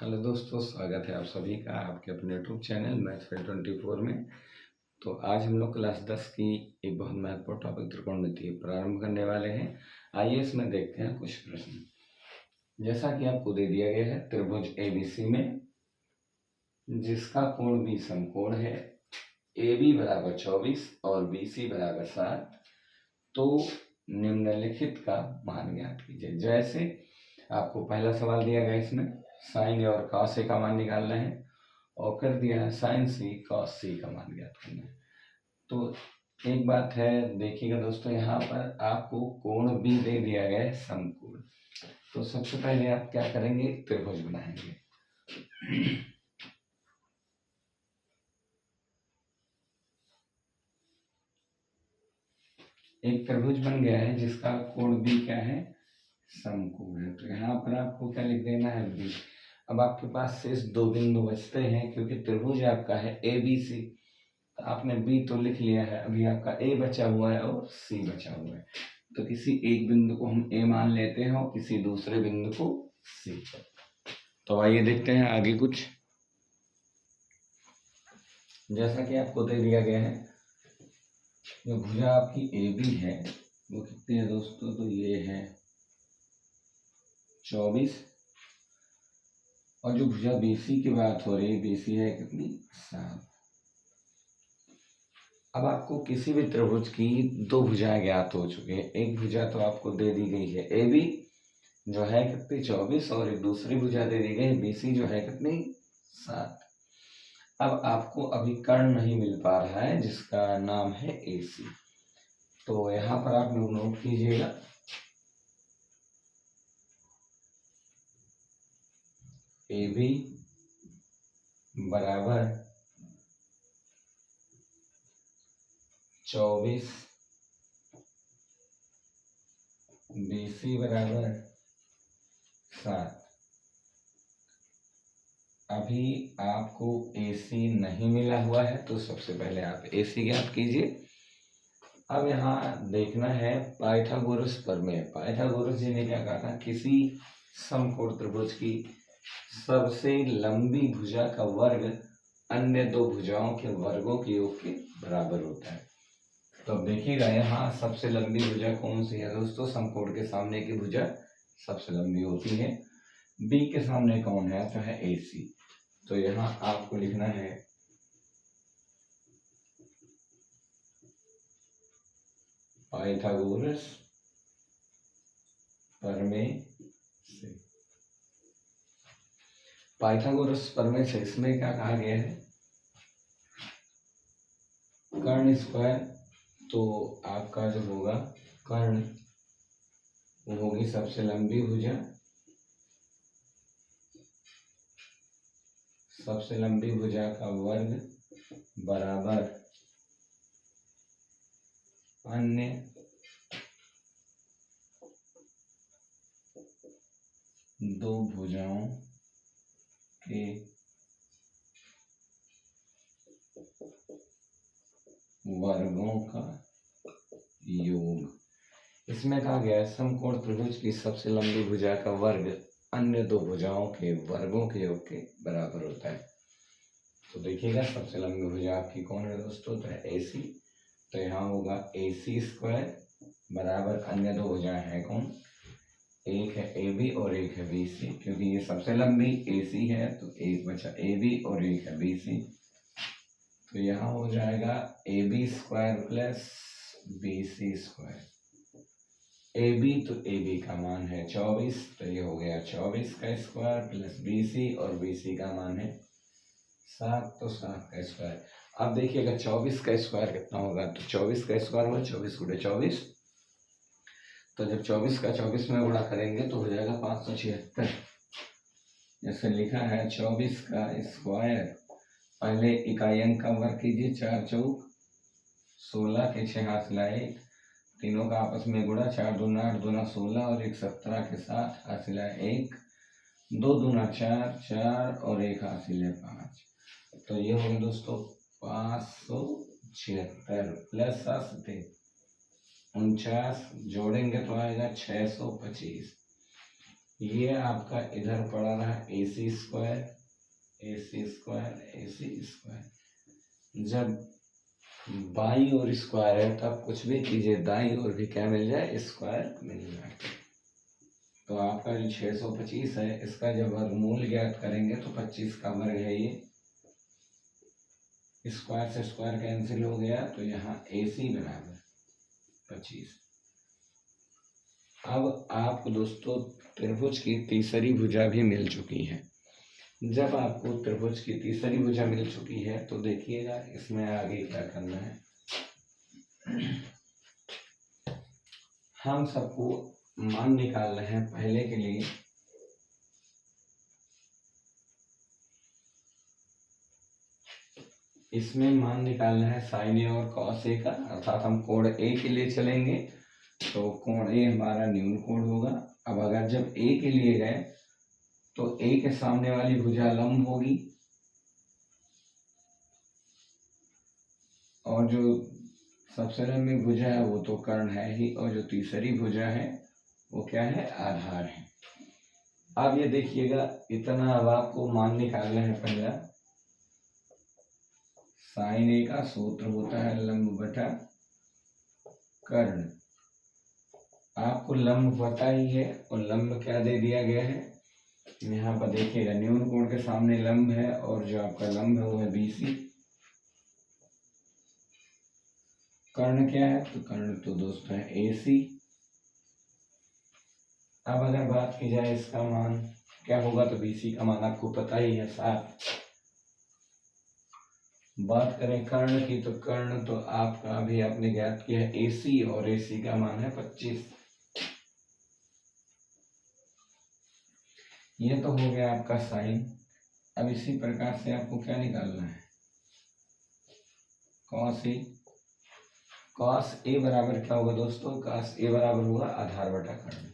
Hello दोस्तों, स्वागत है आप सभी का आपके अपने यूट्यूब चैनल मैथफेल 24 में। तो आज हम लोग क्लास 10 की एक बहुत महत्वपूर्ण टॉपिक त्रिकोणमिति प्रारंभ करने वाले हैं। आइए इसमें देखते हैं कुछ प्रश्न। जैसा कि आपको दे दिया गया है, त्रिभुज ABC में जिसका कोण B समकोण है, AB बराबर 24 और BC बराबर 7, तो निम्नलिखित का मान ज्ञात कीजिए। जैसे आपको पहला सवाल दिया गया, इसमें साइन और कॉस ए का मान निकालना है और कर दिया है साइन सी कॉस सी का मान ज्ञात करना है। तो एक बात है, देखिएगा दोस्तों, यहाँ पर आपको कोण भी दे दिया गया है समकोण। तो सबसे पहले आप क्या करेंगे, त्रिभुज बनाएंगे। एक त्रिभुज बन गया है जिसका कोण भी क्या है, समकोण है। तो यहाँ पर आपको क्या लिख देना है, बी। अब आपके पास शेष दो बिंदु बचते हैं, क्योंकि त्रिभुज आपका है ABC। तो आपने बी तो लिख लिया है, अभी आपका ए बचा हुआ है और सी बचा हुआ है। तो किसी एक बिंदु को हम ए मान लेते हैं और किसी दूसरे बिंदु को सी। तो आइए देखते हैं आगे कुछ। जैसा कि आपको दे दिया गया है, जो भुजा आपकी AB है वो कितनी है दोस्तों, तो ये है 24। और जो भुजा BC की बात हो रही है, BC है कितनी, 7। अब आपको किसी भी त्रिभुज की दो भुजाएं ज्ञात हो चुकी है। एक भुजा तो आपको दे दी गई है AB जो है कितनी, 24, और एक दूसरी भुजा दे दी गई है BC जो है कितनी, 7। अब आपको अभी कर्ण नहीं मिल पा रहा है जिसका नाम है AC। तो यहाँ पर आप लोग नोट कीजिएगा, AB बराबर 24, BC बराबर 7। अभी आपको AC नहीं मिला हुआ है, तो सबसे पहले आप AC ज्ञात कीजिए। अब यहाँ देखना है पाइथागोरस प्रमेय। पाइथागोरस जी ने क्या कहा था, किसी समकोण त्रिभुज की सबसे लंबी भुजा का वर्ग अन्य दो भुजाओं के वर्गों के योग के बराबर होता है। तो अब देखिएगा, यहाँ सबसे लंबी भुजा कौन सी है दोस्तों, समकोण के सामने की भुजा सबसे लंबी होती है। B के सामने कौन है, तो है AC। तो यहाँ आपको लिखना है पाइथागोरस प्रमेय से। पाइथागोरस प्रमेय से इसमें क्या कहा गया है, कर्ण स्क्वायर। तो आपका जो होगा कर्ण, वो होगी सबसे लंबी भुजा, सबसे लंबी भुजा का वर्ग बराबर अन्य दो भुजाओं के वर्गों का योग। इसमें कहा गया है समकोण त्रिभुज की सबसे लंबी भुजा का वर्ग अन्य दो भुजाओं के वर्गों के योग के बराबर होता है। तो देखिएगा, सबसे लंबी भुजा आपकी कौन है दोस्तों, तो है AC। तो यहाँ होगा AC स्क्वायर बराबर अन्य दो भुजाएं हैं कौन, एक है AB और एक है BC। क्योंकि ये सबसे लंबी AC है, तो एक बचा AB और एक है BC। तो यहाँ हो जाएगा AB square plus BC square. AB तो AB का मान है 24, तो ये हो गया 24 का स्क्वायर प्लस BC, और BC का मान है 7, तो 7 का स्क्वायर। अब देखिएगा 24 का स्क्वायर कितना होगा, तो 24 का स्क्वायर होगा 24 गुणे 24। तो जब 24 का 24 में गुणा करेंगे तो हो जाएगा 576। जैसे लिखा है 24 का स्क्वायर, पहले इकाई अंक का वर्ग कीजिए, 4 चौक 16 के 6 हासिला 1, तीनों का आपस में गुणा, 4 दूना 8, दूना 16 और 1 17 के साथ हासिला 1, 2 दूना 4, 4 और 1 हासिल 5। तो ये होगा दोस्तों 576 प्लस 7 49, जोड़ेंगे तो आएगा 625। ये आपका इधर पड़ा रहा AC square, AC square, AC square. जब बाई और स्क्वायर है तब कुछ भी कीजिए, दाई और भी क्या मिल जाए, स्क्वायर मिल जाए। तो आपका जो 625 है इसका जब वर्गमूल ज्ञात करेंगे तो 25 का वर्ग है ये, स्क्वायर से स्क्वायर कैंसिल हो गया तो यहाँ AC बराबर 25। अब आपको दोस्तों त्रिभुज की तीसरी भुजा भी मिल चुकी है। जब आपको त्रिभुज की तीसरी भुजा मिल चुकी है तो देखिएगा इसमें आगे क्या करना है। हम सबको मान निकालना है पहले के लिए। इसमें मान निकालना है साइन ए और कॉस ए का, अर्थात हम कोण ए के लिए चलेंगे तो कोण ए हमारा न्यून कोण होगा। अब अगर जब ए के लिए गए तो ए के सामने वाली भुजा लंब होगी और जो सबसे लंबी भुजा है वो तो कर्ण है ही, और जो तीसरी भुजा है वो क्या है, आधार है। अब ये देखिएगा इतना, अब आपको मान निकालना है पहला। साइन ए का सूत्र होता है लंब बटा कर्ण। आपको लंब पता ही है और लंब क्या दे दिया गया है, यहाँ पर देखिएगा न्यून कोण के सामने लंब है और जो आपका लंब है वो है BC। कर्ण क्या है, तो कर्ण तो दोस्तों है AC। अब अगर बात की जाए इसका मान क्या होगा तो BC का मान आपको पता ही है 7। बात करें कर्ण की तो कर्ण तो आपका अभी आपने ज्ञात किया है AC और AC का मान है 25। ये तो हो गया आपका साइन। अब इसी प्रकार से आपको क्या निकालना है, कॉस ए। कॉस ए बराबर क्या होगा दोस्तों, कॉस ए बराबर होगा आधार बटा कर्ण।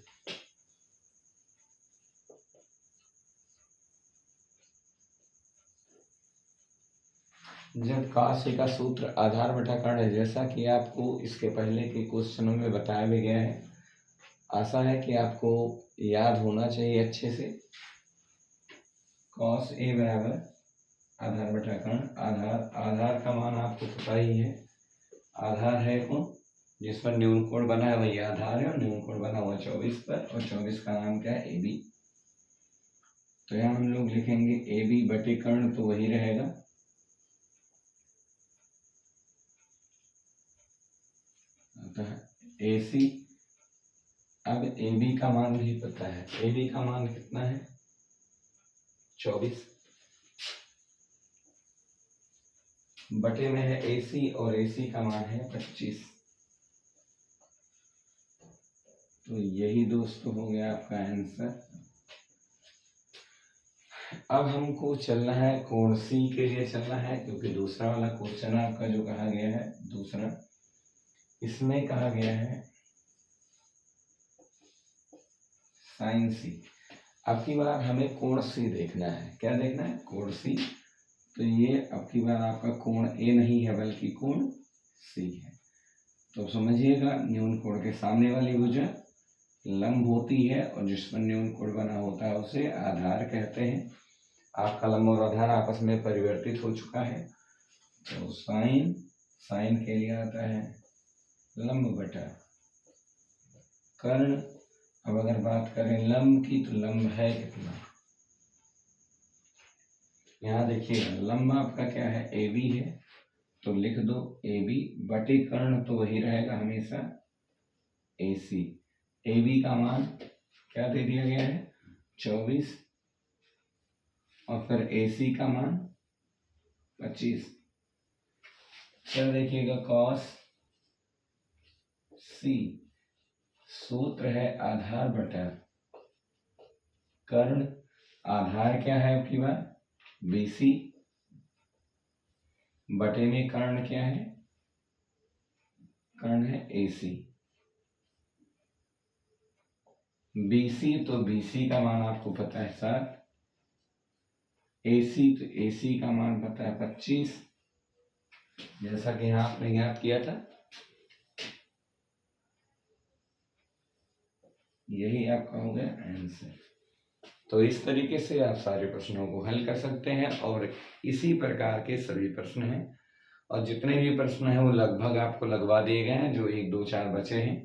जब कॉस ए का सूत्र आधार बटा कर्ण है, जैसा कि आपको इसके पहले के क्वेश्चनों में बताया भी गया है, आशा है कि आपको याद होना चाहिए अच्छे से। कॉस ए बराबर आधार बटा कर्ण। आधार का मान आपको पता ही है, आधार है कौन, जिस पर न्यून कोण बना है वही आधार है, और न्यून कोण बना हुआ 24 पर, और 24 का नाम क्या है, AB। तो यहाँ हम लोग लिखेंगे AB बटे कर्ण, तो वही रहेगा अतः AC। अब AB का मान भी पता है, AB का मान कितना है, 24 बटे में है AC, और AC का मान है 25। तो यही दोस्तों हो गया आपका आंसर। अब हमको चलना है कोण C के लिए चलना है, क्योंकि दूसरा वाला क्वेश्चन आपका जो कहा गया है दूसरा, इसमें कहा गया है साइन C। अब की बार हमें कोण C देखना है। क्या देखना है, कोण C। तो ये अब की बार आपका कोण A नहीं है बल्कि कोण C है। तो समझिएगा न्यून कोण के सामने वाली भुजा लंब होती है, और जिस पर न्यून कोण बना होता है उसे आधार कहते हैं। आपका लंब और आधार आपस में परिवर्तित हो चुका है, तो साइन के लिए आता है लंब बटा कर्ण। अब अगर बात करें लंब की तो लंब है कितना, यहाँ देखिएगा लंब आपका क्या है, AB है, तो लिख दो AB बटे कर्ण, तो वही रहेगा हमेशा AC। AB का मान क्या दे दिया गया है, 24, और फिर AC का मान 25। फिर देखिएगा कॉस C, सूत्र है आधार बटा कर्ण। आधार क्या है आपकी बात, BC, बटे में कर्ण क्या है, कर्ण है AC। BC तो BC का मान आपको पता है 7, AC तो AC का मान पता है 25, जैसा कि यहाँ आपने याद किया था। यही आपका हो गया आंसर। तो इस तरीके से आप सारे प्रश्नों को हल कर सकते हैं और इसी प्रकार के सभी प्रश्न हैं और जितने भी प्रश्न हैं वो लगभग आपको लगवा दिए गए हैं। जो 1 2 4 बचे हैं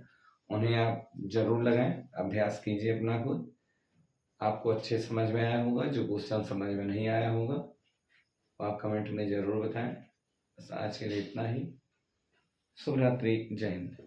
उन्हें आप जरूर लगाएं, अभ्यास कीजिए अपना खुद। आपको अच्छे समझ में आया होगा। जो क्वेश्चन समझ में नहीं आया होगा तो आप कमेंट में जरूर बताएं। बस आज के लिए इतना ही। शुभ रात्रि, जय हिंद।